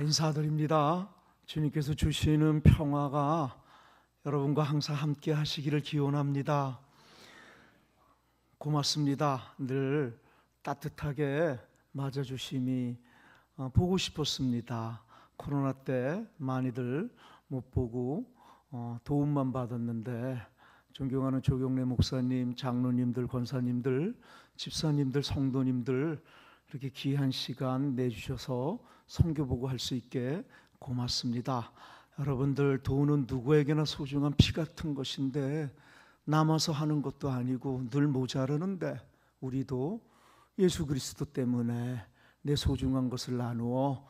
인사드립니다. 주님께서 주시는 평화가 여러분과 항상 함께 하시기를 기원합니다. 고맙습니다. 늘 따뜻하게 맞아주심이 보고 싶었습니다. 코로나 때 많이들 못 보고 도움만 받았는데 존경하는 조경래 목사님, 장로님들, 권사님들, 집사님들, 성도님들 이렇게 귀한 시간 내주셔서 선교 보고 할 수 있게 고맙습니다. 여러분들, 돈은 누구에게나 소중한 피 같은 것인데 남아서 하는 것도 아니고 늘 모자르는데 우리도 예수 그리스도 때문에 내 소중한 것을 나누어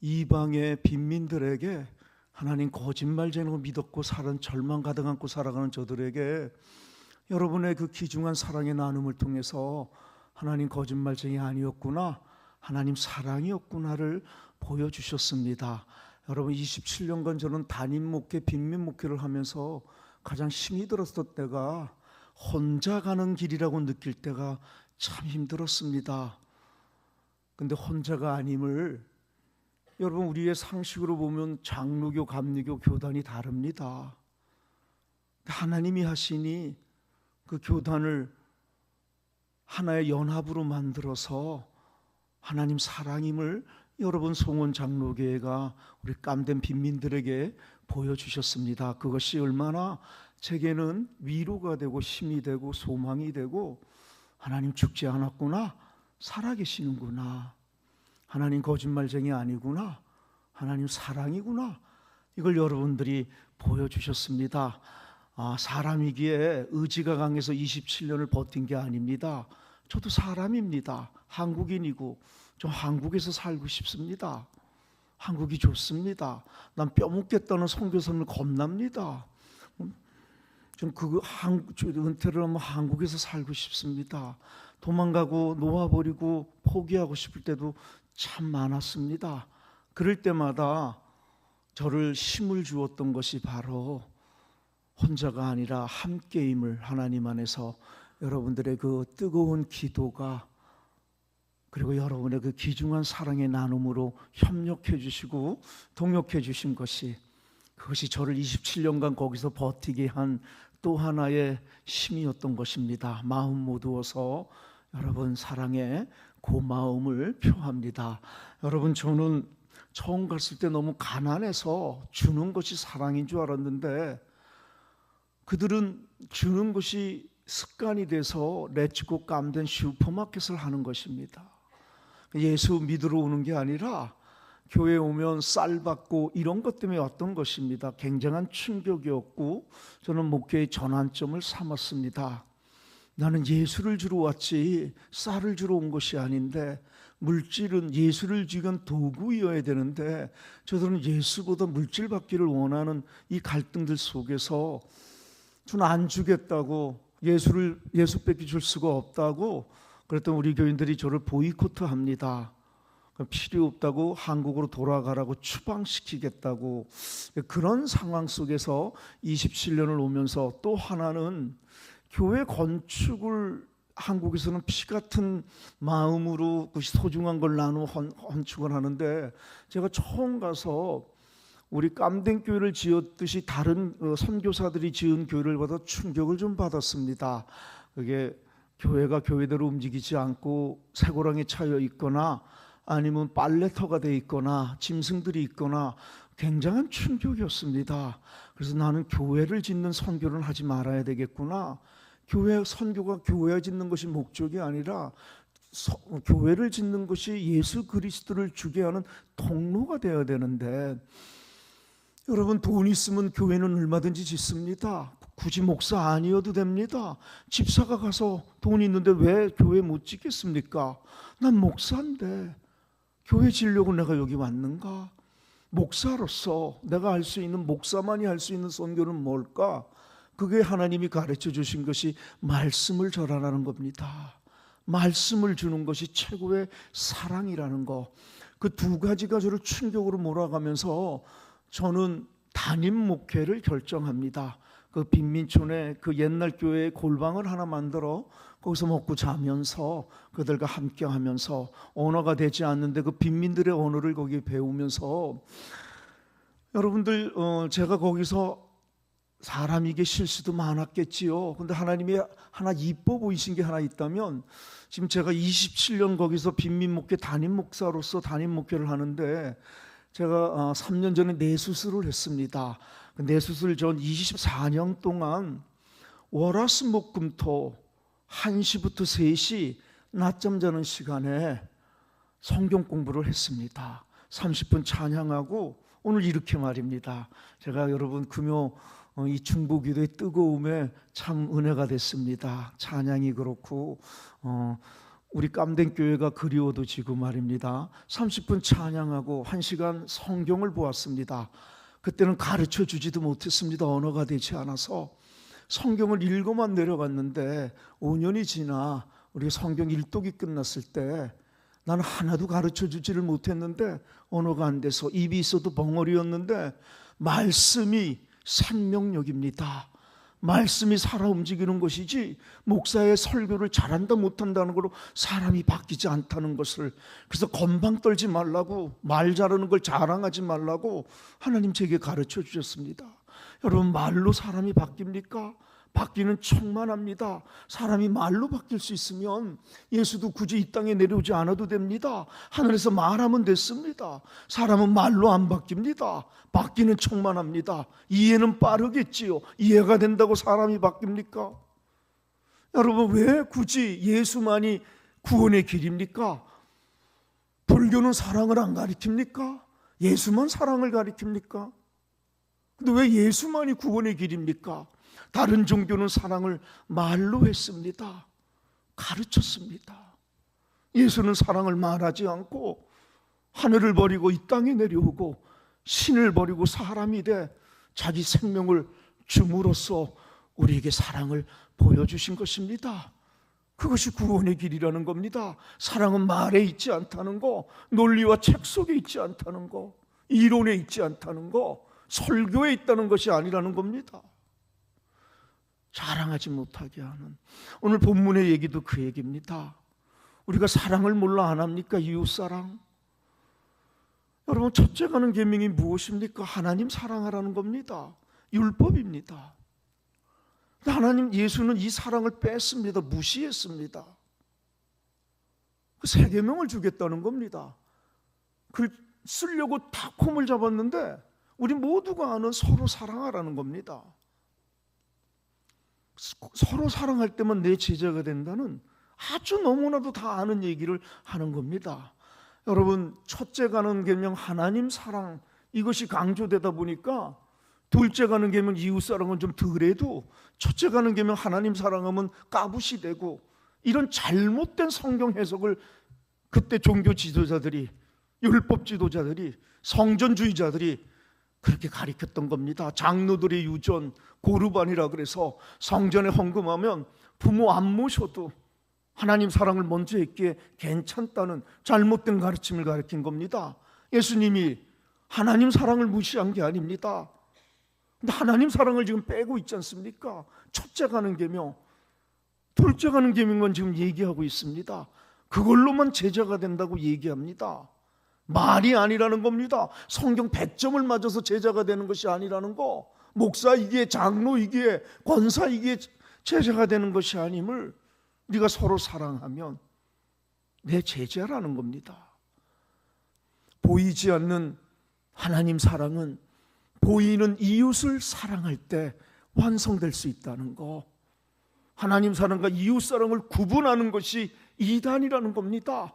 이방의 빈민들에게, 하나님 거짓말쟁이로 믿었고 살은 절망 가득 안고 살아가는 저들에게 여러분의 그 귀중한 사랑의 나눔을 통해서 하나님 거짓말쟁이 아니었구나, 하나님 사랑이었구나를 보여주셨습니다. 여러분, 27년간 저는 담임 목회, 빈민 목회를 하면서 가장 힘이 들었을 때가 혼자 가는 길이라고 느낄 때가 참 힘들었습니다. 근데 혼자가 아님을, 여러분, 우리의 상식으로 보면 장로교, 감리교, 교단이 다릅니다. 하나님이 하시니 그 교단을 하나의 연합으로 만들어서 하나님 사랑임을 여러분 송원 장로교회가 우리 깜된 빈민들에게 보여주셨습니다. 그것이 얼마나 제게는 위로가 되고 힘이 되고 소망이 되고, 하나님 죽지 않았구나, 살아계시는구나, 하나님 거짓말쟁이 아니구나, 하나님 사랑이구나, 이걸 여러분들이 보여주셨습니다. 사람이기에 의지가 강해서 27년을 버틴 게 아닙니다. 저도 사람입니다. 한국인이고 좀 한국에서 살고 싶습니다. 한국이 좋습니다. 난 뼈묻겠다는 선교사님을 겁납니다. 좀 은퇴를 하면 한국에서 살고 싶습니다. 도망가고 놓아버리고 포기하고 싶을 때도 참 많았습니다. 그럴 때마다 저를 힘을 주었던 것이 바로 혼자가 아니라 함께임을 하나님 안에서 여러분들의 그 뜨거운 기도가, 그리고 여러분의 그 귀중한 사랑의 나눔으로 협력해 주시고 동역해 주신 것이, 그것이 저를 27년간 거기서 버티게 한 또 하나의 힘이었던 것입니다. 마음 모두어서 여러분 사랑에 고마움을 표합니다. 여러분, 저는 처음 갔을 때 너무 가난해서 주는 것이 사랑인 줄 알았는데 그들은 주는 것이 습관이 돼서 렛츠고 깜된 슈퍼마켓을 하는 것입니다. 예수 믿으러 오는 게 아니라 교회에 오면 쌀 받고 이런 것 때문에 왔던 것입니다. 굉장한 충격이었고 저는 목회의 전환점을 삼았습니다. 나는 예수를 주러 왔지 쌀을 주러 온 것이 아닌데, 물질은 예수를 주기 위한 도구이어야 되는데 저들은 예수보다 물질 받기를 원하는 이 갈등들 속에서 저는 안 주겠다고, 예수밖에 줄 수가 없다고 그랬던 우리 교인들이 저를 보이콧합니다. 필요 없다고, 한국으로 돌아가라고, 추방시키겠다고. 그런 상황 속에서 27년을 오면서 또 하나는 교회 건축을 한국에서는 피 같은 마음으로 그것이 소중한 걸 나누어 건축을 하는데, 제가 처음 가서 우리 깜댕 교회를 지었듯이 다른 선교사들이 지은 교회를 받아 충격을 좀 받았습니다. 그게 교회가 교회대로 움직이지 않고 쇠고랑에 차여 있거나 아니면 빨래터가 돼 있거나 짐승들이 있거나 굉장한 충격이었습니다. 그래서 나는 교회를 짓는 선교는 하지 말아야 되겠구나. 교회 선교가 교회 짓는 것이 목적이 아니라 교회를 짓는 것이 예수 그리스도를 주게 하는 통로가 되어야 되는데, 여러분, 돈 있으면 교회는 얼마든지 짓습니다. 굳이 목사 아니어도 됩니다. 집사가 가서 돈 있는데 왜 교회 못 짓겠습니까? 난 목사인데 교회 지려고 내가 여기 왔는가? 목사로서 내가 할 수 있는, 목사만이 할 수 있는 선교는 뭘까? 그게 하나님이 가르쳐 주신 것이 말씀을 전하라는 겁니다. 말씀을 주는 것이 최고의 사랑이라는 거. 그 두 가지가 저를 충격으로 몰아가면서 저는 담임 목회를 결정합니다. 그 빈민촌에 그 옛날 교회에 골방을 하나 만들어 거기서 먹고 자면서 그들과 함께 하면서 언어가 되지 않는데 그 빈민들의 언어를 거기 배우면서 여러분들 제가 거기서 사람에게 실수도 많았겠지요. 근데 하나님이 하나 이뻐 보이신 게 하나 있다면 지금 제가 27년 거기서 빈민 목회 담임 목사로서 담임 목회를 하는데 제가 3년 전에 뇌수술을 했습니다. 뇌수술 전 24년 동안 월화수목금토 1시부터 3시 낮잠 자는 시간에 성경 공부를 했습니다. 30분 찬양하고 오늘 이렇게 말입니다. 제가 여러분 금요 이 중보기도의 뜨거움에 참 은혜가 됐습니다. 찬양이 그렇고 우리 깜댕 교회가 그리워도 지고 말입니다. 30분 찬양하고 1시간 성경을 보았습니다. 그때는 가르쳐 주지도 못했습니다. 언어가 되지 않아서 성경을 읽어만 내려갔는데 5년이 지나 우리 성경 일독이 끝났을 때 나는 하나도 가르쳐 주지를 못했는데 언어가 안 돼서 입이 있어도 벙어리였는데 말씀이 생명력입니다. 말씀이 살아 움직이는 것이지 목사의 설교를 잘한다 못한다는 걸로 사람이 바뀌지 않다는 것을, 그래서 건방 떨지 말라고, 말 잘하는 걸 자랑하지 말라고 하나님 제게 가르쳐 주셨습니다. 여러분, 말로 사람이 바뀝니까? 바뀌는 충만합니다. 사람이 말로 바뀔 수 있으면 예수도 굳이 이 땅에 내려오지 않아도 됩니다. 하늘에서 말하면 됐습니다. 사람은 말로 안 바뀝니다. 바뀌는 충만합니다. 이해는 빠르겠지요. 이해가 된다고 사람이 바뀝니까? 여러분, 왜 굳이 예수만이 구원의 길입니까? 불교는 사랑을 안 가리킵니까? 예수만 사랑을 가리킵니까? 근데 왜 예수만이 구원의 길입니까? 다른 종교는 사랑을 말로 했습니다. 가르쳤습니다. 예수는 사랑을 말하지 않고 하늘을 버리고 이 땅에 내려오고 신을 버리고 사람이 돼 자기 생명을 줌으로써 우리에게 사랑을 보여주신 것입니다. 그것이 구원의 길이라는 겁니다. 사랑은 말에 있지 않다는 거, 논리와 책 속에 있지 않다는 거, 이론에 있지 않다는 거, 설교에 있다는 것이 아니라는 겁니다. 자랑하지 못하게 하는, 오늘 본문의 얘기도 그 얘기입니다. 우리가 사랑을 몰라 안 합니까? 이웃사랑. 여러분, 첫째 가는 계명이 무엇입니까? 하나님 사랑하라는 겁니다. 율법입니다. 하나님, 예수는 이 사랑을 뺐습니다. 무시했습니다. 그 세 계명을 주겠다는 겁니다. 글 쓰려고 다 콤을 잡았는데 우리 모두가 아는 서로 사랑하라는 겁니다. 서로 사랑할 때만 내 제자가 된다는 아주 너무나도 다 아는 얘기를 하는 겁니다. 여러분, 첫째 가는 계명 하나님 사랑, 이것이 강조되다 보니까 둘째 가는 계명 이웃사랑은 좀 덜해도 첫째 가는 계명 하나님 사랑하면 까부시 되고, 이런 잘못된 성경 해석을 그때 종교 지도자들이, 율법 지도자들이, 성전주의자들이 그렇게 가리켰던 겁니다. 장로들의 유전, 고르반이라 그래서 성전에 헌금하면 부모 안 모셔도 하나님 사랑을 먼저 했기에 괜찮다는 잘못된 가르침을 가르친 겁니다. 예수님이 하나님 사랑을 무시한 게 아닙니다. 근데 하나님 사랑을 지금 빼고 있지 않습니까? 첫째 가는 계명, 둘째 가는 계명만 지금 얘기하고 있습니다. 그걸로만 제자가 된다고 얘기합니다. 말이 아니라는 겁니다. 성경 100점을 맞아서 제자가 되는 것이 아니라는 거, 목사이기에 장로이기에 권사이기에 제자가 되는 것이 아님을, 네가 서로 사랑하면 내 제자라는 겁니다. 보이지 않는 하나님 사랑은 보이는 이웃을 사랑할 때 완성될 수 있다는 거, 하나님 사랑과 이웃 사랑을 구분하는 것이 이단이라는 겁니다.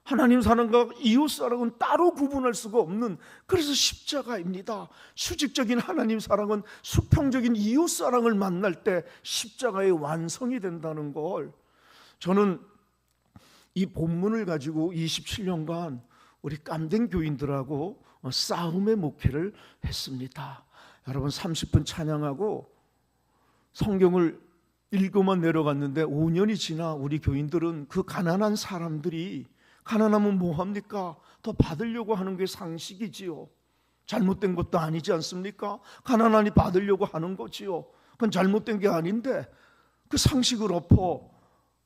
하나님 사랑과 이웃 사랑은 따로 구분할 수가 없는, 그래서 십자가입니다. 수직적인 하나님 사랑은 수평적인 이웃 사랑을 만날 때 십자가의 완성이 된다는 걸, 저는 이 본문을 가지고 27년간 우리 깜댕 교인들하고 싸움의 목회를 했습니다. 여러분, 30분 찬양하고 성경을 읽고만 내려갔는데 5년이 지나 우리 교인들은 그 가난한 사람들이, 가난하면 뭐합니까? 더 받으려고 하는 게 상식이지요. 잘못된 것도 아니지 않습니까? 가난하니 받으려고 하는 거지요. 그건 잘못된 게 아닌데 그 상식을 엎어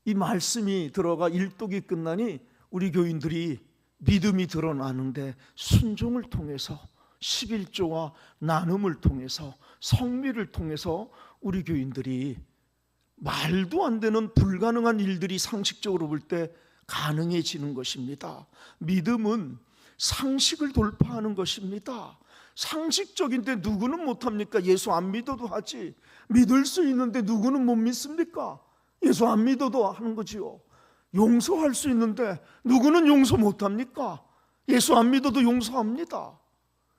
이 말씀이 들어가 일독이 끝나니 우리 교인들이 믿음이 드러나는데 순종을 통해서 11조와 나눔을 통해서 성미를 통해서 우리 교인들이 말도 안 되는 불가능한 일들이 상식적으로 볼 때 가능해지는 것입니다. 믿음은 상식을 돌파하는 것입니다. 상식적인데 누구는 못합니까? 예수 안 믿어도 하지. 믿을 수 있는데 누구는 못 믿습니까? 예수 안 믿어도 하는 거지요. 용서할 수 있는데 누구는 용서 못합니까? 예수 안 믿어도 용서합니다.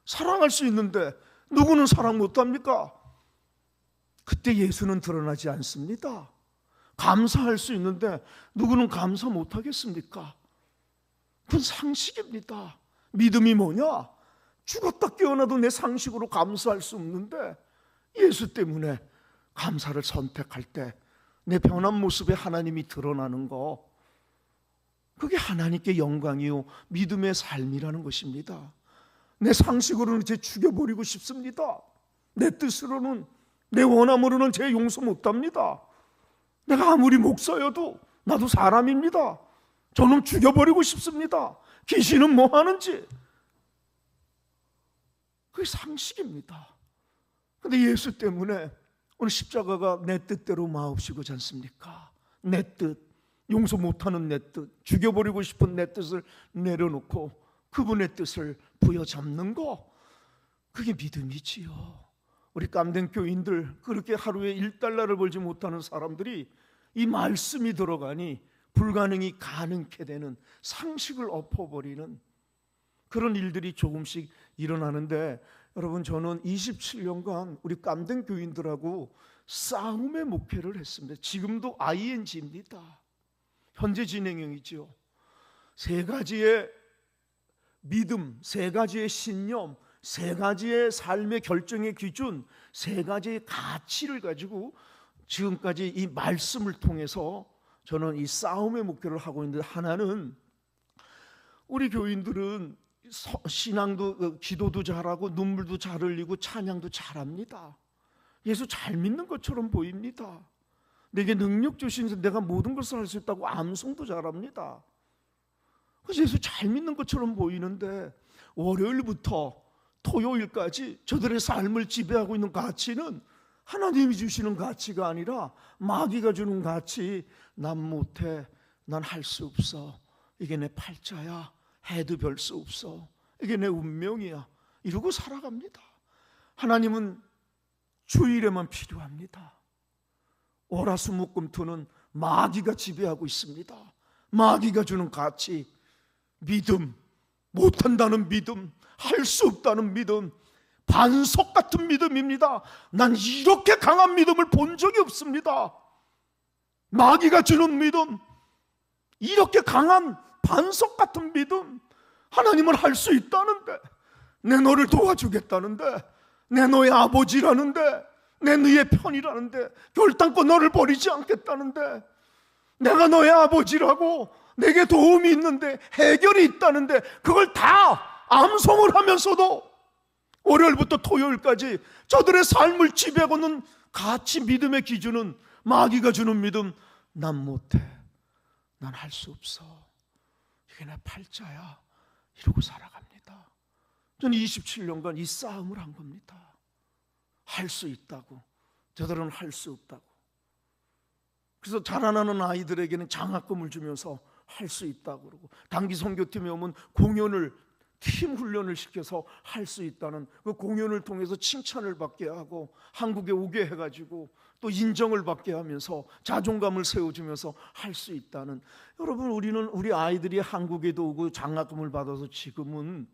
사랑할 수 있는데 누구는 사랑 못합니까? 그때 예수는 드러나지 않습니다. 감사할 수 있는데 누구는 감사 못하겠습니까? 그건 상식입니다. 믿음이 뭐냐? 죽었다 깨어나도 내 상식으로 감사할 수 없는데 예수 때문에 감사를 선택할 때 내 변한 모습에 하나님이 드러나는 거, 그게 하나님께 영광이요 믿음의 삶이라는 것입니다. 내 상식으로는 제 죽여버리고 싶습니다. 내 뜻으로는, 내 원함으로는 제 용서 못합니다. 내가 아무리 목사여도 나도 사람입니다. 저는 죽여버리고 싶습니다. 귀신은 뭐 하는지. 그게 상식입니다. 그런데 예수 때문에 오늘 십자가가 내 뜻대로 마옵시고지 않습니까? 내 뜻, 용서 못하는 내 뜻, 죽여버리고 싶은 내 뜻을 내려놓고 그분의 뜻을 부여잡는 거, 그게 믿음이지요. 우리 깜댕 교인들, 그렇게 하루에 1달러를 벌지 못하는 사람들이 이 말씀이 들어가니 불가능이 가능케 되는, 상식을 엎어버리는 그런 일들이 조금씩 일어나는데, 여러분, 저는 27년간 우리 깜댕 교인들하고 싸움의 목회를 했습니다. 지금도 ING입니다. 현재 진행형이죠. 세 가지의 믿음, 세 가지의 신념, 세 가지의 삶의 결정의 기준, 세 가지의 가치를 가지고 지금까지 이 말씀을 통해서 저는 이 싸움의 목회를 하고 있는데, 하나는 우리 교인들은 신앙도, 기도도 잘하고 눈물도 잘 흘리고 찬양도 잘합니다. 예수 잘 믿는 것처럼 보입니다. 내게 능력 주시면서 내가 모든 것을 할 수 있다고 암송도 잘합니다. 그래서 예수 잘 믿는 것처럼 보이는데, 월요일부터 토요일까지 저들의 삶을 지배하고 있는 가치는 하나님이 주시는 가치가 아니라 마귀가 주는 가치. 난 못해, 난 할 수 없어, 이게 내 팔자야, 해도 별 수 없어, 이게 내 운명이야, 이러고 살아갑니다. 하나님은 주일에만 필요합니다. 월화수목금토는 마귀가 지배하고 있습니다. 마귀가 주는 가치, 믿음, 못한다는 믿음, 할 수 없다는 믿음, 반석 같은 믿음입니다. 난 이렇게 강한 믿음을 본 적이 없습니다. 마귀가 주는 믿음, 이렇게 강한 반석 같은 믿음. 하나님은 할 수 있다는데, 내 너를 도와주겠다는데, 내 너의 아버지라는데, 내 너의 편이라는데, 결단코 너를 버리지 않겠다는데, 내가 너의 아버지라고, 내게 도움이 있는데, 해결이 있다는데, 그걸 다 암송을 하면서도 월요일부터 토요일까지 저들의 삶을 지배하고 있는 가치, 믿음의 기준은 마귀가 주는 믿음. 난 못해, 난 할 수 없어, 이게 내 팔자야, 이러고 살아갑니다. 저는 27년간 이 싸움을 한 겁니다. 할 수 있다고, 저들은 할 수 없다고. 그래서 자라나는 아이들에게는 장학금을 주면서 할 수 있다고 그러고, 단기 선교팀에 오면 공연을, 팀 훈련을 시켜서 할 수 있다는 그 공연을 통해서 칭찬을 받게 하고, 한국에 오게 해가지고 또 인정을 받게 하면서 자존감을 세워주면서 할 수 있다는. 여러분, 우리 아이들이 한국에도 오고 장학금을 받아서 지금은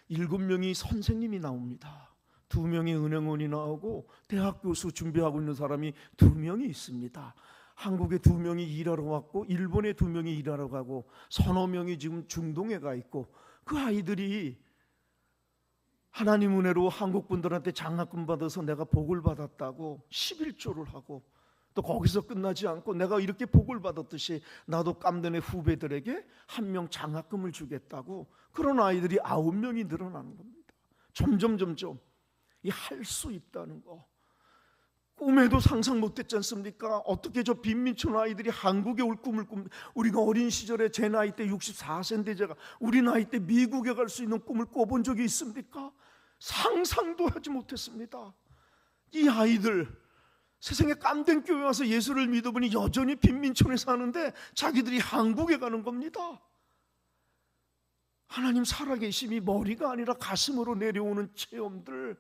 7명이 선생님이 나옵니다. 2명이 은행원이 나오고 대학 교수 준비하고 있는 사람이 2명이 있습니다. 한국에 2명이 일하러 왔고 일본에 2명이 일하러 가고 서너 명이 지금 중동에 가 있고, 그 아이들이 하나님 은혜로 한국 분들한테 장학금 받아서 내가 복을 받았다고 11조를 하고, 또 거기서 끝나지 않고 내가 이렇게 복을 받았듯이 나도 깜드네 후배들에게 1명 장학금을 주겠다고, 그런 아이들이 9명이 늘어나는 겁니다. 점점 이 할 수 있다는 거, 꿈에도 상상 못했지 않습니까? 어떻게 저 빈민촌 아이들이 한국에 올 꿈을 꿉니까? 우리가 어린 시절에 제 나이 때 64세인데 제가 우리 나이 때 미국에 갈 수 있는 꿈을 꿔본 적이 있습니까? 상상도 하지 못했습니다. 이 아이들 세상에 깜된 교회 와서 예수를 믿어보니 여전히 빈민촌에 사는데 자기들이 한국에 가는 겁니다. 하나님 살아계심이 머리가 아니라 가슴으로 내려오는 체험들,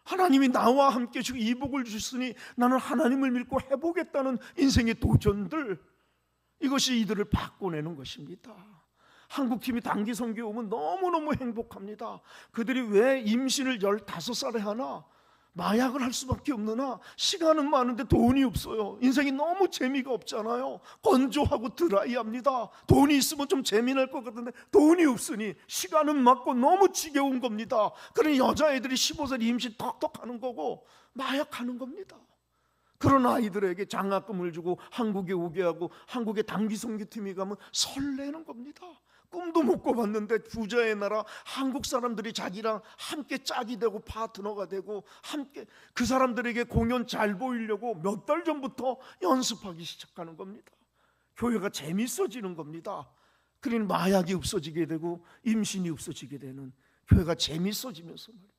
하나님이 나와 함께 주고 이 복을 주셨으니 나는 하나님을 믿고 해보겠다는 인생의 도전들, 이것이 이들을 바꿔내는 것입니다. 한국팀이 단기 선교에 오면 너무너무 행복합니다. 그들이 왜 임신을 15살에 하나? 마약을 할 수밖에 없느나 시간은 많은데 돈이 없어요. 인생이 너무 재미가 없잖아요. 건조하고 드라이합니다. 돈이 있으면 좀 재미날 것 같은데 돈이 없으니 시간은 많고 너무 지겨운 겁니다. 그러니 여자애들이 15살 임신 턱턱 하는 거고 마약하는 겁니다. 그런 아이들에게 장학금을 주고 한국에 오게 하고 한국에 단기 선교팀이 가면 설레는 겁니다. 꿈도 못 꿔봤는데 부자의 나라 한국 사람들이 자기랑 함께 짝이 되고 파트너가 되고 함께 그 사람들에게 공연 잘 보이려고 몇 달 전부터 연습하기 시작하는 겁니다. 교회가 재밌어지는 겁니다. 그러니 마약이 없어지게 되고 임신이 없어지게 되는 교회가 재밌어지면서 말이에요.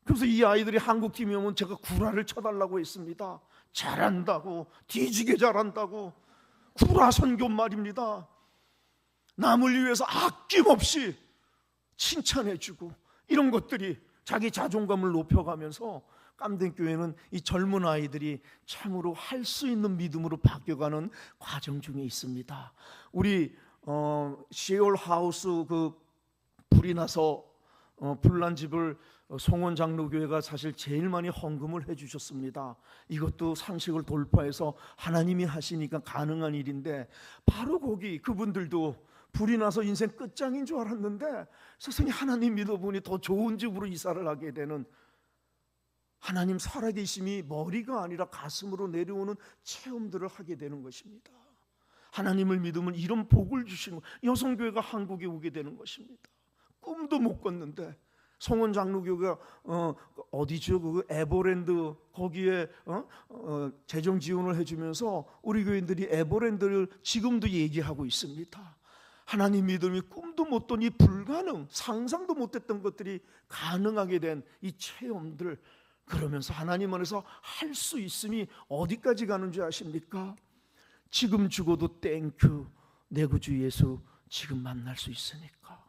그래서 이 아이들이 한국팀이 오면 제가 구라를 쳐달라고 했습니다. 잘한다고, 뒤지게 잘한다고. 구라 선교 말입니다. 남을 위해서 아낌없이 칭찬해주고 이런 것들이 자기 자존감을 높여가면서 깜된 교회는 이 젊은 아이들이 참으로 할 수 있는 믿음으로 바뀌어가는 과정 중에 있습니다. 우리 시올 하우스 그 불이 나서 불난 집을 송원 장로교회가 사실 제일 많이 헌금을 해주셨습니다. 이것도 상식을 돌파해서 하나님이 하시니까 가능한 일인데 바로 거기 그분들도 불이 나서 인생 끝장인 줄 알았는데 세상에 하나님 믿어보니 더 좋은 집으로 이사를 하게 되는, 하나님 살아계심이 머리가 아니라 가슴으로 내려오는 체험들을 하게 되는 것입니다. 하나님을 믿으면 이런 복을 주시는 여성교회가 한국에 오게 되는 것입니다. 꿈도 못 꿨는데 송원 장로교가 어디죠? 그 에버랜드 거기에 재정 지원을 해주면서 우리 교인들이 에버랜드를 지금도 얘기하고 있습니다. 하나님 믿음이 꿈도 못 꿨던 이 불가능, 상상도 못했던 것들이 가능하게 된 이 체험들, 그러면서 하나님 안에서 할 수 있음이 어디까지 가는 줄 아십니까? 지금 죽어도 땡큐, 내 구주 예수 지금 만날 수 있으니까.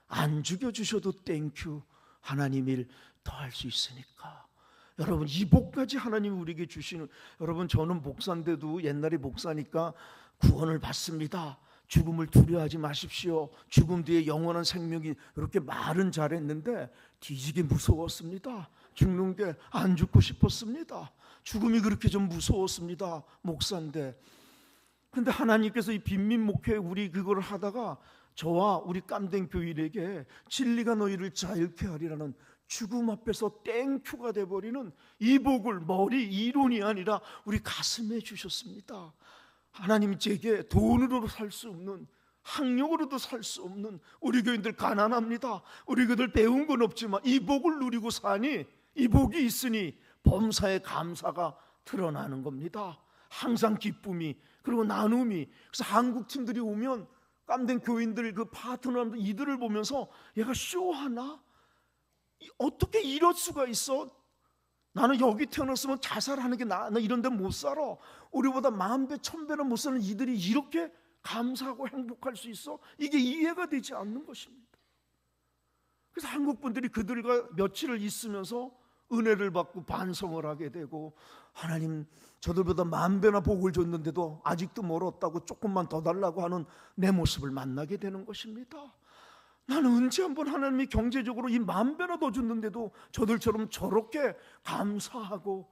안 죽여주셔도 땡큐, 하나님 일 더 할 수 있으니까. 여러분 이 복까지 하나님이 우리에게 주시는, 여러분 저는 목사인데도 옛날에 목사니까 구원을 받습니다. 죽음을 두려워하지 마십시오. 죽음 뒤에 영원한 생명이, 이렇게 말은 잘했는데 뒤지게 무서웠습니다. 죽는 게 안 죽고 싶었습니다. 죽음이 그렇게 좀 무서웠습니다. 목사인데. 근데 하나님께서 이 빈민 목회 우리 그걸 하다가 저와 우리 깜된 교인에게 진리가 너희를 자유케 하리라는 죽음 앞에서 땡큐가 돼버리는 이 복을 머리 이론이 아니라 우리 가슴에 주셨습니다. 하나님 제게 돈으로 살 수 없는, 학력으로도 살 수 없는, 우리 교인들 가난합니다. 우리 교인들 배운 건 없지만 이 복을 누리고 사니, 이 복이 있으니 범사의 감사가 드러나는 겁니다. 항상 기쁨이, 그리고 나눔이. 그래서 한국 팀들이 오면 깜된 교인들 그 파트너들 이들을 보면서 얘가 쇼하나? 어떻게 이럴 수가 있어? 나는 여기 태어났으면 자살하는 게 나 이런 데 못 살아. 우리보다 10,000배 1,000배나 못 사는 이들이 이렇게 감사하고 행복할 수 있어? 이게 이해가 되지 않는 것입니다. 그래서 한국 분들이 그들과 며칠을 있으면서 은혜를 받고 반성을 하게 되고, 하나님 저들보다 10,000배나 복을 줬는데도 아직도 멀었다고 조금만 더 달라고 하는 내 모습을 만나게 되는 것입니다. 나는 언제 한번 하나님이 경제적으로 이 10,000배나 더 줬는데도 저들처럼 저렇게 감사하고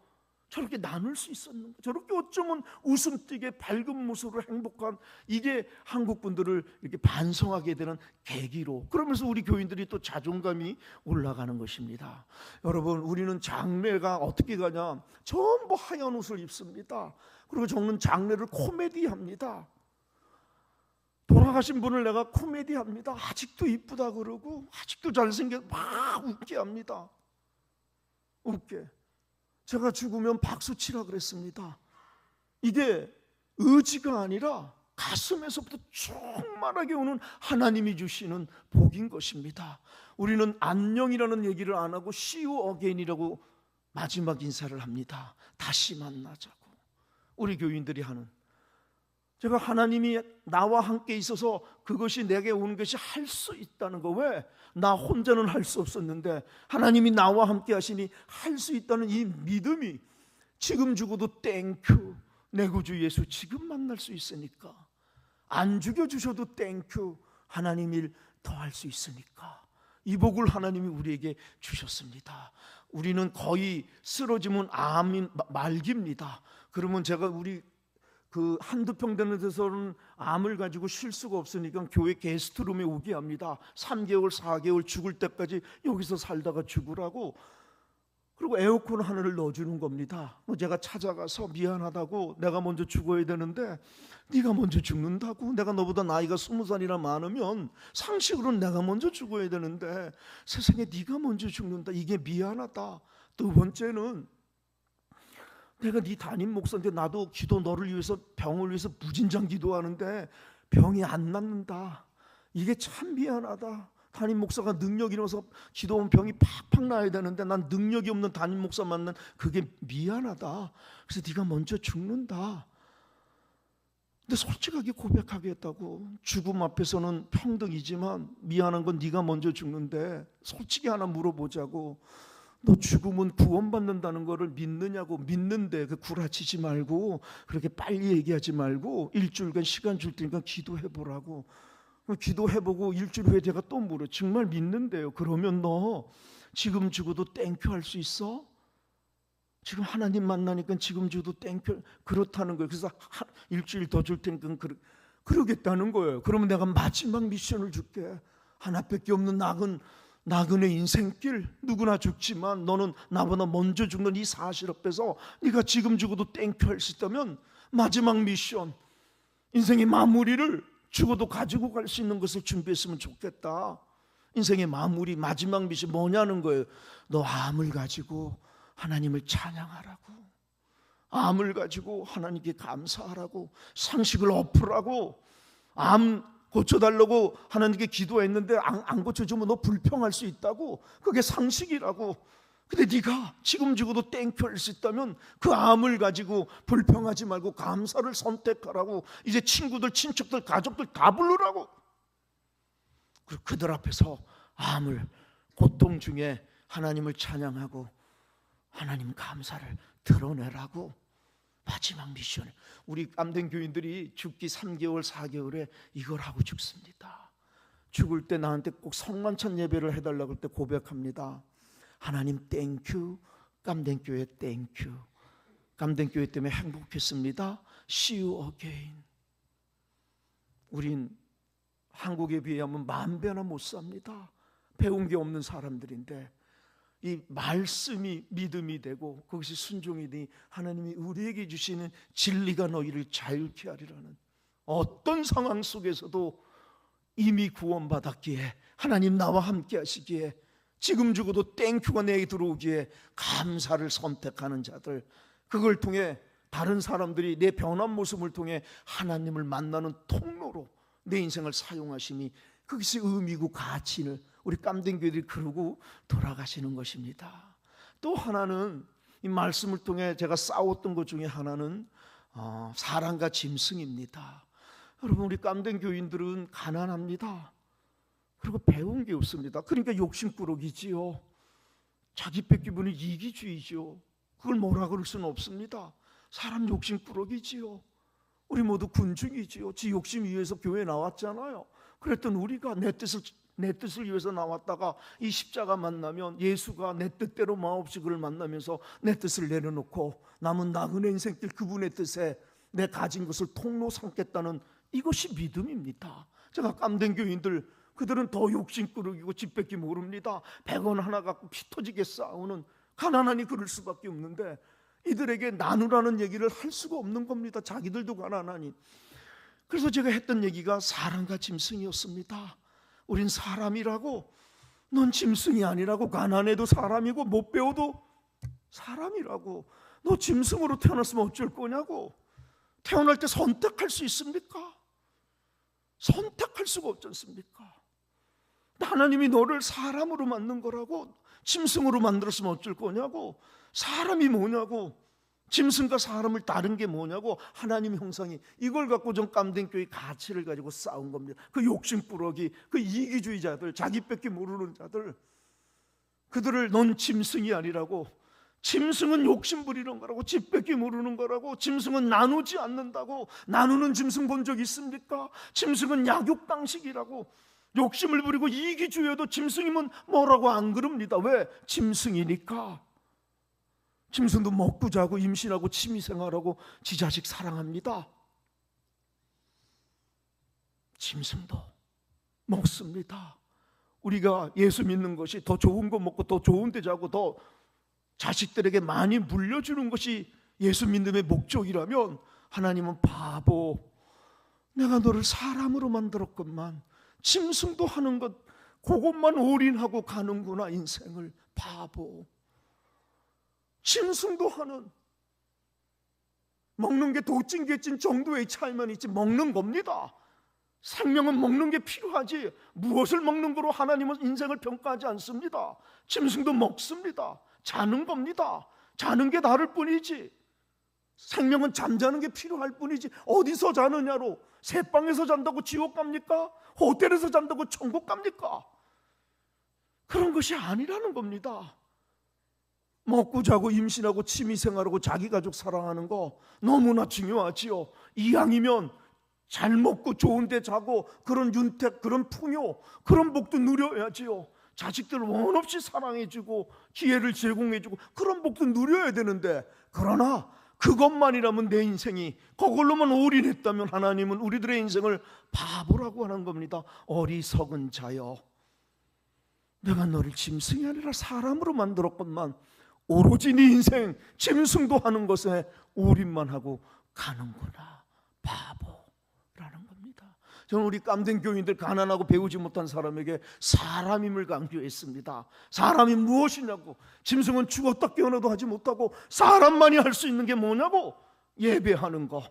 저렇게 나눌 수 있었는가? 저렇게 어쩌면 웃음 띠게 밝은 모습으로 행복한, 이게 한국 분들을 이렇게 반성하게 되는 계기로, 그러면서 우리 교인들이 또 자존감이 올라가는 것입니다. 여러분 우리는 장례가 어떻게 가냐? 전부 하얀 옷을 입습니다. 그리고 저는 장례를 코미디합니다. 돌아가신 분을 내가 코미디합니다. 아직도 이쁘다 그러고 아직도 잘생겨 막 웃게 합니다. 웃게. 제가 죽으면 박수 치라 그랬습니다. 이게 의지가 아니라 가슴에서부터 충만하게 오는 하나님이 주시는 복인 것입니다. 우리는 안녕이라는 얘기를 안 하고 See you again이라고 마지막 인사를 합니다. 다시 만나자고. 우리 교인들이 하는, 제가 하나님이 나와 함께 있어서 그것이 내게 오는 것이 할 수 있다는 거, 왜? 나 혼자는 할 수 없었는데 하나님이 나와 함께 하시니 할 수 있다는 이 믿음이, 지금 죽어도 땡큐, 내 구주 예수 지금 만날 수 있으니까, 안 죽여주셔도 땡큐, 하나님 일 더 할 수 있으니까, 이 복을 하나님이 우리에게 주셨습니다. 우리는 거의 쓰러지면 암인 말기입니다. 그러면 제가 우리 그 한두 평 되는 데서는 암을 가지고 쉴 수가 없으니까 교회 게스트룸에 오게 합니다. 3개월 4개월 죽을 때까지 여기서 살다가 죽으라고. 그리고 에어컨 하나를 넣어주는 겁니다. 제가 찾아가서 미안하다고, 내가 먼저 죽어야 되는데 네가 먼저 죽는다고, 내가 너보다 나이가 20살이나 많으면 상식으로는 내가 먼저 죽어야 되는데 세상에 네가 먼저 죽는다, 이게 미안하다. 두 번째는 내가 네 담임 목사인데 나도 기도, 너를 위해서, 병을 위해서 무진장 기도하는데 병이 안 낫는다, 이게 참 미안하다. 담임 목사가 능력이 있어서 기도하면 병이 팍팍 나야 되는데 난 능력이 없는 담임 목사 만난 그게 미안하다. 그래서 네가 먼저 죽는다. 근데 솔직하게 고백하겠다고. 죽음 앞에서는 평등이지만 미안한 건 네가 먼저 죽는데 솔직히 하나 물어보자고. 너 죽으면 구원받는다는 거를 믿느냐고. 믿는데 그 구라치지 말고, 그렇게 빨리 얘기하지 말고 일주일간 시간 줄 테니까 기도해보라고. 기도해보고 일주일 후에 제가 또 물어, 정말 믿는데요? 그러면 너 지금 죽어도 땡큐 할 수 있어? 지금 하나님 만나니까 지금 죽어도 땡큐, 그렇다는 거예요. 그래서 일주일 더 줄 테니까 그러겠다는 거예요. 그러면 내가 마지막 미션을 줄게. 하나밖에 없는 나그네 인생길, 누구나 죽지만 너는 나보다 먼저 죽는 이 사실 앞에서 네가 지금 죽어도 땡큐 할 수 있다면 마지막 미션, 인생의 마무리를 죽어도 가지고 갈 수 있는 것을 준비했으면 좋겠다. 인생의 마무리, 마지막 미션 뭐냐는 거예요. 너 암을 가지고 하나님을 찬양하라고, 암을 가지고 하나님께 감사하라고, 상식을 엎으라고. 암 고쳐달라고 하나님께 기도했는데 안 고쳐주면 너 불평할 수 있다고, 그게 상식이라고. 근데 네가 지금 죽어도 땡큐 할 수 있다면 그 암을 가지고 불평하지 말고 감사를 선택하라고. 이제 친구들, 친척들, 가족들 다 부르라고. 그리고 그들 앞에서 암을, 고통 중에 하나님을 찬양하고 하나님 감사를 드러내라고. 마지막 미션. 우리 깜된 교인들이 죽기 3개월 4개월에 이걸 하고 죽습니다. 죽을 때 나한테 꼭 성만찬 예배를 해달라고 할 때 고백합니다. 하나님 땡큐, 깜댕교회 땡큐. 깜댕교회 때문에 행복했습니다. See you again. 우린 한국에 비하면 10,000배나 못 삽니다. 배운 게 없는 사람들인데 이 말씀이 믿음이 되고 그것이 순종이 되니 하나님이 우리에게 주시는 진리가 너희를 자유케 하리라는, 어떤 상황 속에서도 이미 구원받았기에, 하나님 나와 함께 하시기에, 지금 죽어도 땡큐가 내게 들어오기에 감사를 선택하는 자들, 그걸 통해 다른 사람들이 내 변한 모습을 통해 하나님을 만나는 통로로 내 인생을 사용하시니 그것이 의미고 가치를 우리 깜댕 교회들이 그러고 돌아가시는 것입니다. 또 하나는 이 말씀을 통해 제가 싸웠던 것 중에 하나는 사랑과 짐승입니다. 여러분, 우리 깜댕 교인들은 가난합니다. 그리고 배운 게 없습니다. 그러니까 욕심꾸러기지요. 자기 뺏기분이 이기주의죠. 그걸 뭐라 그럴 수는 없습니다. 사람 욕심꾸러기지요. 우리 모두 군중이지요. 지 욕심 위해서 교회에 나왔잖아요. 그랬던 우리가 내 뜻을 위해서 나왔다가 이 십자가 만나면 예수가 내 뜻대로 마옵시 그를 만나면서 내 뜻을 내려놓고 남은 나그네 인생길 그분의 뜻에 내 가진 것을 통로 삼겠다는, 이것이 믿음입니다. 제가 깜댕 교인들, 그들은 더 욕심꾸러기고 집 뺏기 모릅니다. 100원 하나 갖고 피 터지게 싸우는, 가난하니 그럴 수밖에 없는데 이들에게 나누라는 얘기를 할 수가 없는 겁니다. 자기들도 가난하니. 그래서 제가 했던 얘기가 사람과 짐승이었습니다. 우린 사람이라고, 넌 짐승이 아니라고. 가난해도 사람이고 못 배워도 사람이라고. 너 짐승으로 태어났으면 어쩔 거냐고. 태어날 때 선택할 수 있습니까? 선택할 수가 없지 않습니까? 하나님이 너를 사람으로 만든 거라고. 짐승으로 만들었으면 어쩔 거냐고. 사람이 뭐냐고. 짐승과 사람을 다른 게 뭐냐고. 하나님 형상이. 이걸 갖고 좀 깜댕교의 가치를 가지고 싸운 겁니다. 그 욕심꾸러기, 그 이기주의자들, 자기밖에 모르는 자들, 그들을 넌 짐승이 아니라고. 짐승은 욕심 부리는 거라고. 집밖에 모르는 거라고. 짐승은 나누지 않는다고. 나누는 짐승 본 적 있습니까? 짐승은 약육강식이라고. 욕심을 부리고 이기주의여도 짐승이면 뭐라고 안 그럽니다. 왜? 짐승이니까. 짐승도 먹고 자고 임신하고 취미생활하고 지 자식 사랑합니다. 짐승도 먹습니다. 우리가 예수 믿는 것이 더 좋은 거 먹고 더 좋은 데 자고 더 자식들에게 많이 물려주는 것이 예수 믿음의 목적이라면 하나님은 바보, 내가 너를 사람으로 만들었건만 짐승도 하는 것 그것만 올인하고 가는구나 인생을. 바보. 짐승도 하는, 먹는 게 도찐개찐 정도의 차이만 있지 먹는 겁니다. 생명은 먹는 게 필요하지 무엇을 먹는 거로 하나님은 인생을 평가하지 않습니다. 짐승도 먹습니다. 자는 겁니다. 자는 게 다를 뿐이지 생명은 잠자는 게 필요할 뿐이지 어디서 자느냐로 새방에서 잔다고 지옥 갑니까? 호텔에서 잔다고 천국 갑니까? 그런 것이 아니라는 겁니다. 먹고 자고 임신하고 취미생활하고 자기 가족 사랑하는 거 너무나 중요하지요. 이왕이면 잘 먹고 좋은 데 자고 그런 윤택, 그런 풍요, 그런 복도 누려야지요. 자식들을 원 없이 사랑해주고 기회를 제공해주고 그런 복도 누려야 되는데, 그러나 그것만이라면 내 인생이 그걸로만 올인했다면 하나님은 우리들의 인생을 바보라고 하는 겁니다. 어리석은 자여, 내가 너를 짐승이 아니라 사람으로 만들었건만 오로지 네 인생 짐승도 하는 것에 올인만 하고 가는구나. 바보라는 겁니다. 저는 우리 깜댕 교인들, 가난하고 배우지 못한 사람에게 사람임을 강조했습니다. 사람이 무엇이냐고. 짐승은 죽었다 깨어나도 하지 못하고 사람만이 할 수 있는 게 뭐냐고. 예배하는 거,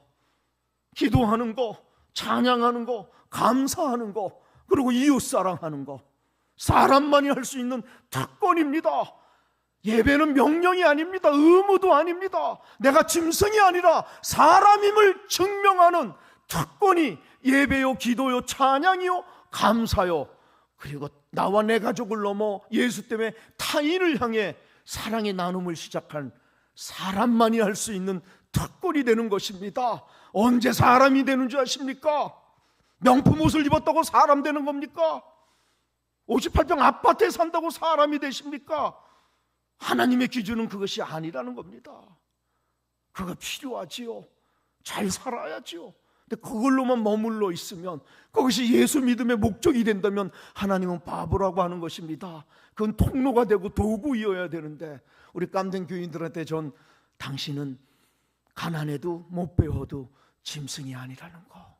기도하는 거, 찬양하는 거, 감사하는 거, 그리고 이웃사랑하는 거. 사람만이 할 수 있는 특권입니다. 예배는 명령이 아닙니다. 의무도 아닙니다. 내가 짐승이 아니라 사람임을 증명하는 특권이 예배요, 기도요, 찬양이요, 감사요, 그리고 나와 내 가족을 넘어 예수 때문에 타인을 향해 사랑의 나눔을 시작한 사람만이 할 수 있는 특권이 되는 것입니다. 언제 사람이 되는 줄 아십니까? 명품 옷을 입었다고 사람 되는 겁니까? 58평 아파트에 산다고 사람이 되십니까? 하나님의 기준은 그것이 아니라는 겁니다. 그거 필요하지요. 잘 살아야지요. 근데 그걸로만 머물러 있으면, 그것이 예수 믿음의 목적이 된다면 하나님은 바보라고 하는 것입니다. 그건 통로가 되고 도구이어야 되는데, 우리 깜댕 교인들한테 전 당신은 가난해도 못 배워도 짐승이 아니라는 거,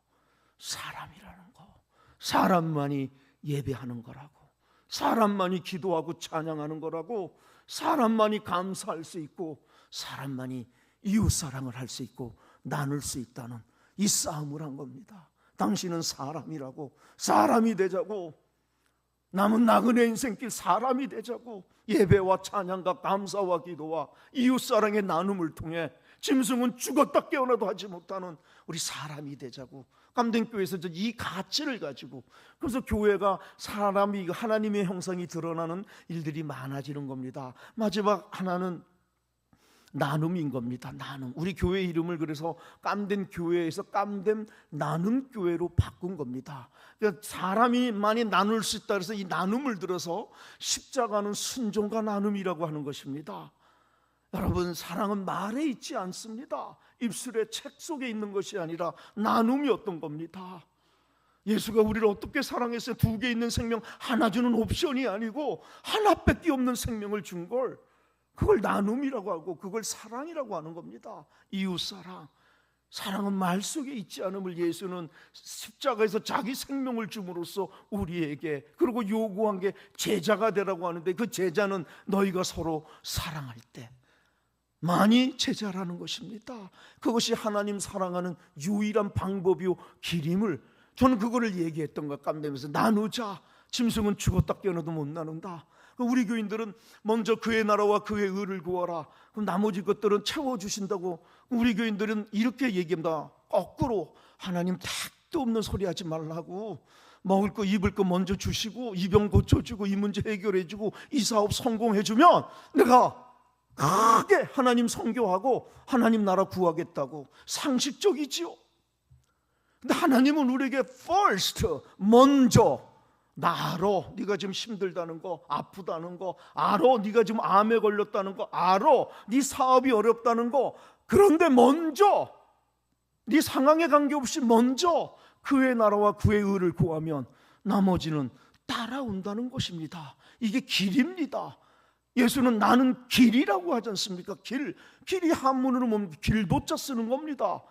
사람이라는 거, 사람만이 예배하는 거라고, 사람만이 기도하고 찬양하는 거라고, 사람만이 감사할 수 있고 사람만이 이웃사랑을 할 수 있고 나눌 수 있다는 이 싸움을 한 겁니다. 당신은 사람이라고, 사람이 되자고, 남은 나그네 인생길 사람이 되자고, 예배와 찬양과 감사와 기도와 이웃사랑의 나눔을 통해 짐승은 죽었다 깨어나도 하지 못하는 우리 사람이 되자고. 깜댕교회에서 이 가치를 가지고, 그래서 교회가 사람이 하나님의 형상이 드러나는 일들이 많아지는 겁니다. 마지막 하나는 나눔인 겁니다. 나눔. 우리 교회 이름을 그래서 깜된 교회에서 깜된 나눔 교회로 바꾼 겁니다. 그러니까 사람이 많이 나눌 수 있다 그래서 이 나눔을 들어서 십자가는 순종과 나눔이라고 하는 것입니다. 여러분, 사랑은 말에 있지 않습니다. 입술에 책 속에 있는 것이 아니라 나눔이었던 겁니다. 예수가 우리를 어떻게 사랑했어요? 2개 있는 생명 하나 주는 옵션이 아니고 하나밖에 없는 생명을 준 걸, 그걸 나눔이라고 하고 그걸 사랑이라고 하는 겁니다. 이웃사랑. 사랑은 말 속에 있지 않음을 예수는 십자가에서 자기 생명을 줌으로써 우리에게, 그리고 요구한 게 제자가 되라고 하는데, 그 제자는 너희가 서로 사랑할 때, 많이 제자라는 것입니다. 그것이 하나님 사랑하는 유일한 방법이요 길임을 저는 그거를 얘기했던 것 깜되면서 나누자. 짐승은 죽었다 깨어나도 못 나눈다. 우리 교인들은 먼저 그의 나라와 그의 의를 구하라. 그럼 나머지 것들은 채워주신다고. 우리 교인들은 이렇게 얘기합니다. 거꾸로 하나님 택도 없는 소리 하지 말라고. 먹을 거 입을 거 먼저 주시고 이 병 고쳐주고 이 문제 해결해주고 이 사업 성공해주면 내가 크게 하나님 선교하고 하나님 나라 구하겠다고. 상식적이지요. 근데 하나님은 우리에게 first, 먼저 나 알아. 네가 지금 힘들다는 거, 아프다는 거 알아. 네가 지금 암에 걸렸다는 거 알아. 네 사업이 어렵다는 거. 그런데 먼저 네 상황에 관계없이 먼저 그의 나라와 그의 의를 구하면 나머지는 따라온다는 것입니다. 이게 길입니다. 예수는 나는 길이라고 하지 않습니까? 길이 한문으로 뭡니까? 길도자 쓰는 겁니다.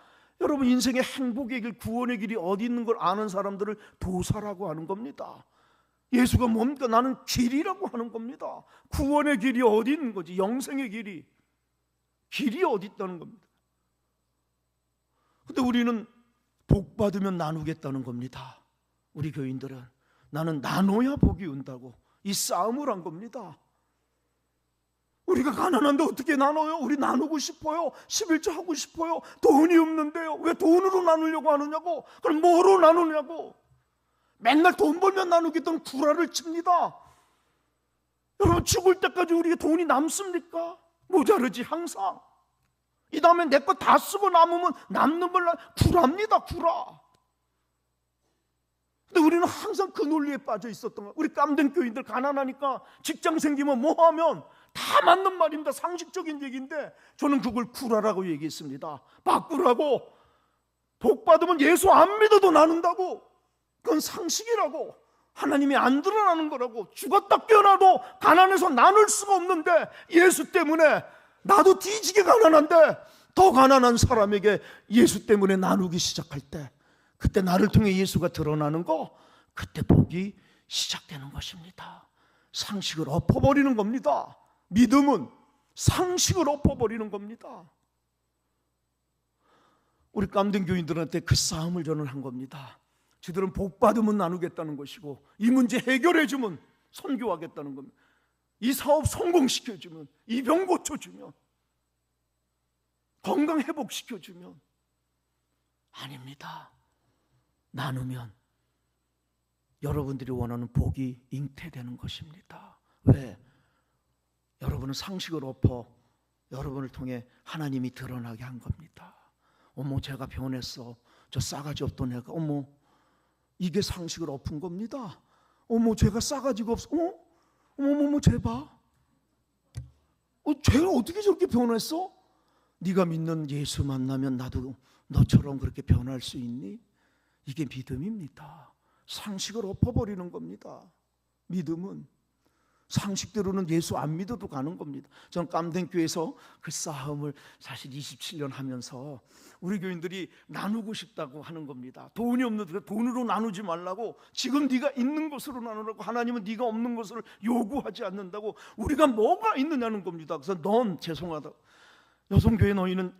여러분 인생의 행복의 길, 구원의 길이 어디 있는 걸 아는 사람들을 도사라고 하는 겁니다. 예수가 뭡니까? 나는 길이라고 하는 겁니다. 구원의 길이 어디 있는 거지? 영생의 길이 어디 있다는 겁니다. 근데 우리는 복 받으면 나누겠다는 겁니다. 우리 교인들은 나는 나눠야 복이 온다고 이 싸움을 한 겁니다. 우리가 가난한데 어떻게 나눠요? 우리 나누고 싶어요. 11조 하고 싶어요. 돈이 없는데요. 왜 돈으로 나누려고 하느냐고. 그럼 뭐로 나누냐고. 맨날 돈 벌면 나누겠다는 구라를 칩니다. 여러분 죽을 때까지 우리에게 돈이 남습니까? 모자르지 항상. 이 다음에 내 거 다 쓰고 남으면 남는 걸 구라입니다. 구라. 근데 우리는 항상 그 논리에 빠져 있었던 거예요. 우리 깜된 교인들 가난하니까 직장 생기면 뭐 하면 다 맞는 말입니다. 상식적인 얘기인데 저는 그걸 구라라고 얘기했습니다. 바꾸라고. 복 받으면 예수 안 믿어도 나눈다고. 그건 상식이라고. 하나님이 안 드러나는 거라고. 죽었다 깨어나도 가난해서 나눌 수가 없는데 예수 때문에 나도 뒤지게 가난한데 더 가난한 사람에게 예수 때문에 나누기 시작할 때 그때 나를 통해 예수가 드러나는 거, 그때 복이 시작되는 것입니다. 상식을 엎어버리는 겁니다. 믿음은 상식을 엎어버리는 겁니다. 우리 깜된 교인들한테 그 싸움을 저는 한 겁니다. 저들은 복 받으면 나누겠다는 것이고 이 문제 해결해주면 선교하겠다는 겁니다. 이 사업 성공시켜주면, 이 병 고쳐주면, 건강 회복시켜주면. 아닙니다. 나누면 여러분들이 원하는 복이 잉태되는 것입니다. 왜? 여러분은 상식을 엎어 여러분을 통해 하나님이 드러나게 한 겁니다. 어머 제가 변했어. 저 싸가지 없던 애가 어머 이게 상식을 엎은 겁니다. 어머 제가 싸가지가 없어. 어머 쟤 봐. 쟤가 어떻게 저렇게 변했어? 네가 믿는 예수 만나면 나도 너처럼 그렇게 변할 수 있니? 이게 믿음입니다. 상식을 엎어버리는 겁니다. 믿음은 상식대로는 예수 안 믿어도 가는 겁니다. 저는 깜댕교에서 그 싸움을 사실 27년 하면서 우리 교인들이 나누고 싶다고 하는 겁니다. 돈이 없는데 돈으로 나누지 말라고. 지금 네가 있는 것으로 나누라고. 하나님은 네가 없는 것을 요구하지 않는다고. 우리가 뭐가 있느냐는 겁니다. 그래서 넌 죄송하다. 여성교회 너희는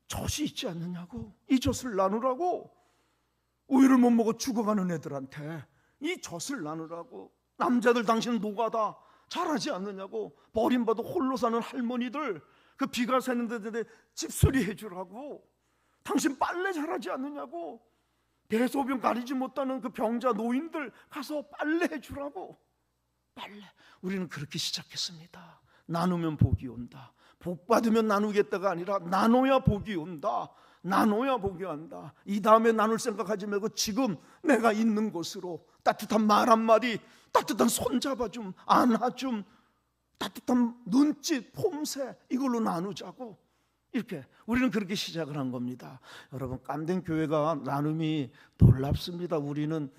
젖이 있지 않느냐고. 이 젖을 나누라고. 우유를 못 먹어 죽어가는 애들한테 이 젖을 나누라고. 남자들 당신은 노가다 잘하지 않느냐고. 버림받아 홀로 사는 할머니들 그 비가 새는데 집수리 해주라고. 당신 빨래 잘하지 않느냐고. 대소변 가리지 못하는 그 병자 노인들 가서 빨래 해주라고. 빨래. 우리는 그렇게 시작했습니다. 나누면 복이 온다. 복 받으면 나누겠다가 아니라 나눠야 복이 온다. 나눠야 복이 온다. 이 다음에 나눌 생각하지 말고 지금 내가 있는 곳으로 따뜻한 말 한마디, 따뜻한 손잡아줌, 안아줌, 따뜻한 눈짓, 폼새 이걸로 나누자고. 이렇게 우리는 그렇게 시작을 한 겁니다. 여러분 깜댕 교회가 나눔이 놀랍습니다. 우리는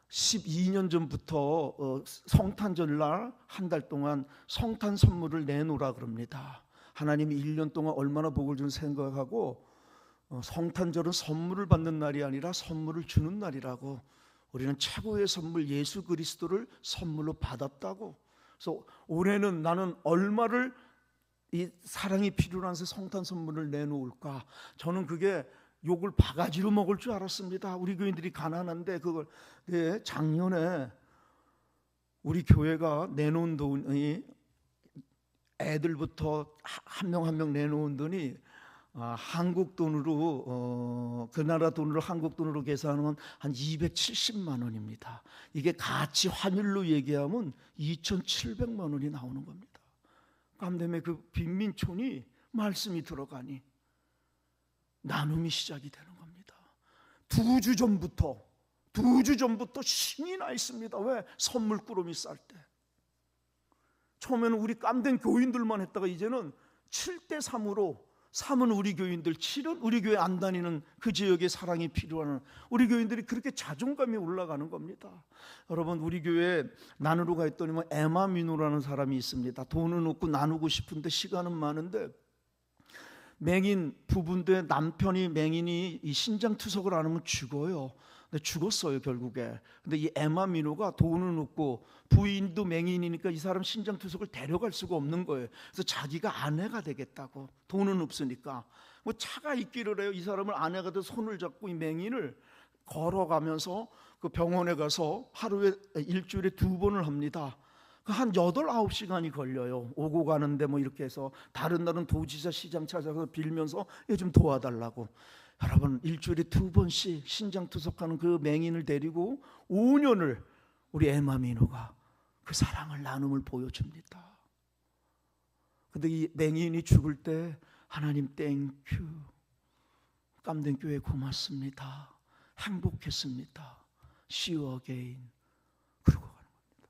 12년 전부터 성탄절날 한 달 동안 성탄 선물을 내놓으라 그럽니다. 하나님이 1년 동안 얼마나 복을 준 생각하고 성탄절은 선물을 받는 날이 아니라 선물을 주는 날이라고. 우리는 최고의 선물 예수 그리스도를 선물로 받았다고. 그래서 올해는 나는 얼마를 이 사랑이 필요해서 성탄 선물을 내놓을까? 저는 그게 욕을 바가지로 먹을 줄 알았습니다. 우리 교인들이 가난한데 그걸. 작년에 우리 교회가 내놓은 돈이, 애들부터 한 명 한 명 내놓은 돈이 한국 돈으로 그 나라 돈으로 한국 돈으로 계산하면 한 270만 원입니다. 이게 같이 환율로 얘기하면 2,700만 원이 나오는 겁니다. 깜대매 그 빈민촌이 말씀이 들어가니 나눔이 시작이 되는 겁니다. 2주 전부터 신이 나 있습니다. 왜? 선물 꾸러미 쌀 때. 처음에는 우리 깜된 교인들만 했다가 이제는 7대3으로 3은 우리 교인들, 7은 우리 교회 안 다니는 그 지역에 사랑이 필요한 우리 교인들이 그렇게 자존감이 올라가는 겁니다. 여러분, 우리 교회에 나누러 가 있더니만 에마민우라는 사람이 있습니다. 돈은 없고 나누고 싶은데 시간은 많은데, 맹인 부부인데 남편이 맹인이 이 신장투석을 안 하면 죽어요. 근데 죽었어요 결국에. 근데 이 에마민우가 돈은 없고 부인도 맹인이니까 이 사람 신장투석을 데려갈 수가 없는 거예요. 그래서 자기가 아내가 되겠다고, 돈은 없으니까 뭐 차가 있기를 해요. 이 사람을 아내가 돼서 손을 잡고 이 맹인을 걸어가면서 그 병원에 가서 하루에 일주일에 2번을 합니다. 한 8, 9시간이 걸려요. 오고 가는데 뭐 이렇게 해서. 다른 날은 도지사 시장 찾아서 빌면서 좀 도와달라고. 여러분, 일주일에 2번씩 신장투석하는 그 맹인을 데리고 5년을 우리 에마민우가 그 사랑을 나눔을 보여줍니다. 근데 이 맹인이 죽을 때 하나님 땡큐, 깜된 교회 고맙습니다, 행복했습니다, see you again, 그러고 가는 겁니다.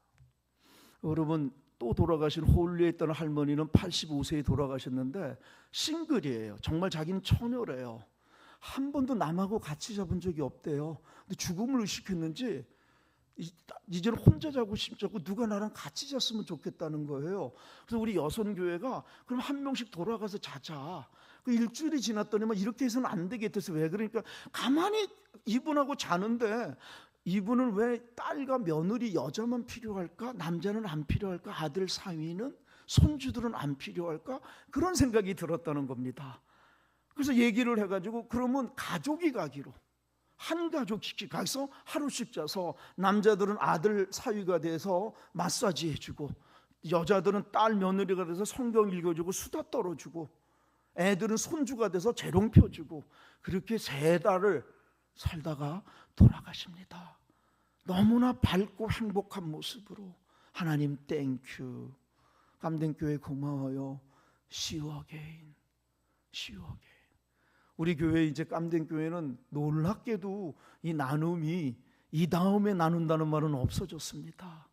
여러분, 또 돌아가신 홀리에 있던 할머니는 85세에 돌아가셨는데 싱글이에요. 정말 자기는 처녀래요. 한 번도 남하고 같이 잡은 적이 없대요. 근데 죽음을 의식했는지 이제는 혼자 자고 싶자고 누가 나랑 같이 잤으면 좋겠다는 거예요. 그래서 우리 여선교회가 그럼 한 명씩 돌아가서 자자. 그 일주일이 지났더니만 이렇게 해서는 안 되겠대서. 왜 그러니까 가만히 이분하고 자는데 이분은 왜 딸과 며느리 여자만 필요할까? 남자는 안 필요할까? 아들 사위는, 손주들은 안 필요할까? 그런 생각이 들었다는 겁니다. 그래서 얘기를 해가지고 그러면 가족이 가기로, 한 가족씩 가서 하루씩 자서 남자들은 아들 사위가 돼서 마사지 해주고, 여자들은 딸 며느리가 돼서 성경 읽어주고 수다 떨어주고, 애들은 손주가 돼서 재롱 펴주고, 그렇게 3달을 살다가 돌아가십니다. 너무나 밝고 행복한 모습으로. 하나님 땡큐, 깜댕교회 고마워요, see you again, see you again. 우리 교회 이제 깜댕교회는 놀랍게도 이 나눔이 이 다음에 나눈다는 말은 없어졌습니다.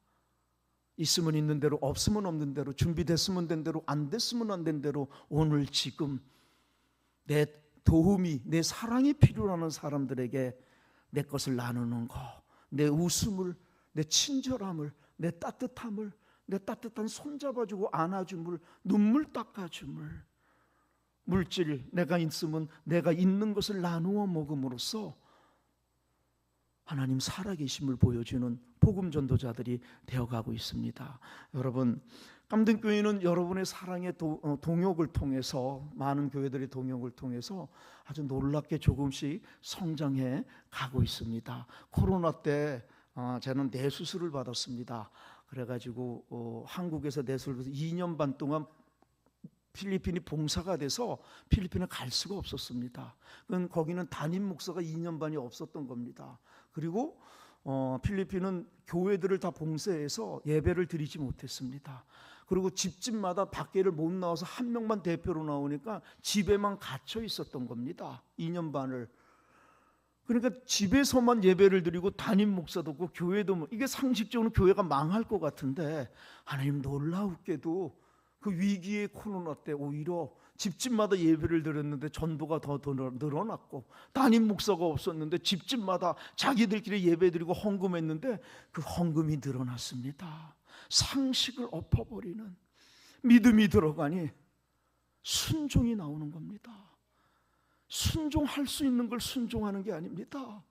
있으면 있는 대로, 없으면 없는 대로, 준비됐으면 된 대로, 안 됐으면 안 된 대로, 오늘 지금 내 도움이, 내 사랑이 필요한 사람들에게 내 것을 나누는 거, 내 웃음을, 내 친절함을, 내 따뜻함을, 내 따뜻한 손잡아주고 안아줌을, 눈물 닦아줌을, 물질, 내가 있으면 내가 있는 것을 나누어 먹음으로써 하나님 살아계심을 보여주는 복음 전도자들이 되어가고 있습니다. 여러분, 깜등교회는 여러분의 사랑의 동역을 통해서, 많은 교회들의 동역을 통해서 아주 놀랍게 조금씩 성장해 가고 있습니다. 코로나 때 저는 뇌수술을 받았습니다. 그래가지고 한국에서 뇌수술을 해서 2년 반 동안 필리핀이 봉사가 돼서 필리핀에 갈 수가 없었습니다. 거기는 담임 목사가 2년 반이 없었던 겁니다. 그리고 필리핀은 교회들을 다 봉쇄해서 예배를 드리지 못했습니다. 그리고 집집마다 밖에를 못 나와서 한 명만 대표로 나오니까 집에만 갇혀 있었던 겁니다. 2년 반을. 그러니까 집에서만 예배를 드리고 담임 목사도 없고 교회도, 이게 상식적으로 교회가 망할 것 같은데, 하나님 놀라우게도 그 위기의 코로나 때 오히려 집집마다 예배를 드렸는데 전도가 더 늘어났고, 담임 목사가 없었는데 집집마다 자기들끼리 예배 드리고 헌금했는데 그 헌금이 늘어났습니다. 상식을 엎어버리는 믿음이 들어가니 순종이 나오는 겁니다. 순종할 수 있는 걸 순종하는 게 아닙니다.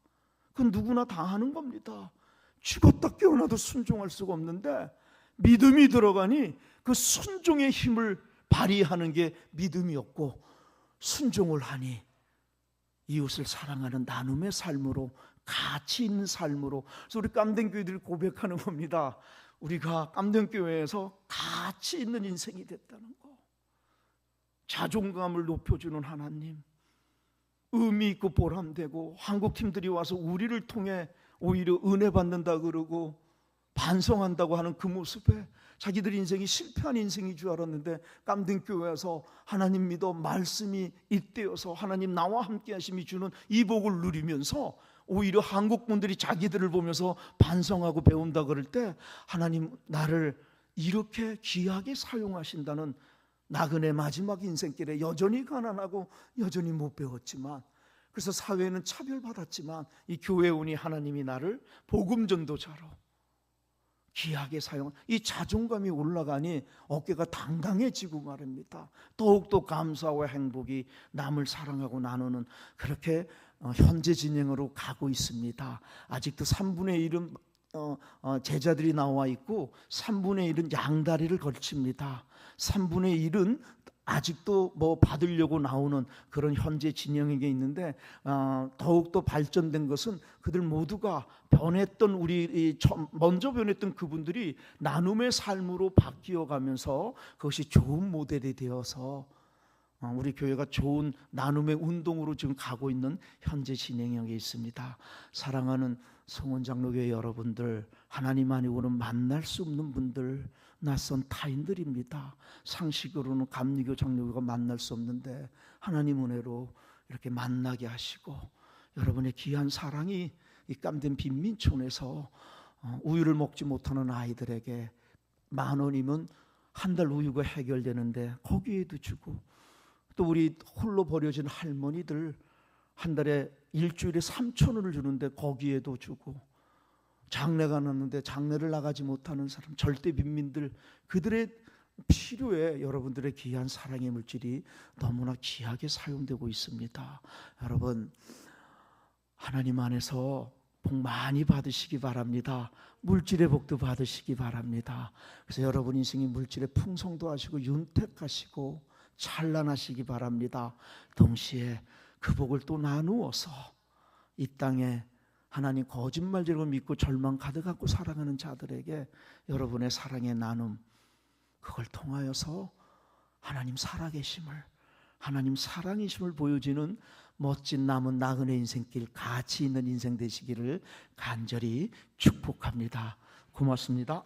그건 누구나 다 하는 겁니다. 죽었다 깨어나도 순종할 수가 없는데 믿음이 들어가니 그 순종의 힘을 발휘하는 게 믿음이었고, 순종을 하니 이웃을 사랑하는 나눔의 삶으로, 가치 있는 삶으로. 그래서 우리 깜댕교회들이 고백하는 겁니다. 우리가 깜댕교회에서 가치 있는 인생이 됐다는 거. 자존감을 높여주는 하나님, 의미 있고 보람되고, 한국팀들이 와서 우리를 통해 오히려 은혜 받는다 그러고 반성한다고 하는 그 모습에 자기들 인생이 실패한 인생인 줄 알았는데, 깜등교회에서 하나님 믿어 말씀이 잇대어서 하나님 나와 함께 하심이 주는 이 복을 누리면서 오히려 한국 분들이 자기들을 보면서 반성하고 배운다 그럴 때, 하나님 나를 이렇게 귀하게 사용하신다는 나그네 마지막 인생길에 여전히 가난하고 여전히 못 배웠지만, 그래서 사회는 차별받았지만 이 교회운이 하나님이 나를 복음 전도자로 귀하게 사용, 이 자존감이 올라가니 어깨가 당당해지고 말입니다. 더욱더 감사와 행복이 남을 사랑하고 나누는, 그렇게 현재 진행으로 가고 있습니다. 아직도 3분의 1은 제자들이 나와 있고 3분의 1은 양다리를 걸칩니다. 3분의 1은 아직도 뭐 받으려고 나오는 그런 현재 진영에 있는데, 더욱더 발전된 것은 그들 모두가 변했던, 우리 먼저 변했던 그분들이 나눔의 삶으로 바뀌어 가면서 그것이 좋은 모델이 되어서 우리 교회가 좋은 나눔의 운동으로 지금 가고 있는 현재 진행형에 있습니다. 사랑하는 성원장로교회 여러분들, 하나님 아니고는 만날 수 없는 분들, 낯선 타인들입니다. 상식으로는 감리교 장로교가 만날 수 없는데 하나님 은혜로 이렇게 만나게 하시고, 여러분의 귀한 사랑이 이 깜된 빈민촌에서 우유를 먹지 못하는 아이들에게 10,000원이면 한 달 우유가 해결되는데 거기에도 주고, 또 우리 홀로 버려진 할머니들 한 달에 일주일에 3,000원을 주는데 거기에도 주고, 장례가 났는데 장례를 나가지 못하는 사람, 절대 빈민들, 그들의 필요에 여러분들의 귀한 사랑의 물질이 너무나 귀하게 사용되고 있습니다. 여러분, 하나님 안에서 복 많이 받으시기 바랍니다. 물질의 복도 받으시기 바랍니다. 그래서 여러분 인생이 물질의 풍성도 하시고 윤택하시고 찬란하시기 바랍니다. 동시에 그 복을 또 나누어서 이 땅에 하나님 거짓말처럼 믿고 절망 가득하고 사랑하는 자들에게 여러분의 사랑의 나눔, 그걸 통하여서 하나님 살아계심을, 하나님 사랑이심을 보여지는 멋진 남은 나그네 인생길, 가치 있는 인생 되시기를 간절히 축복합니다. 고맙습니다.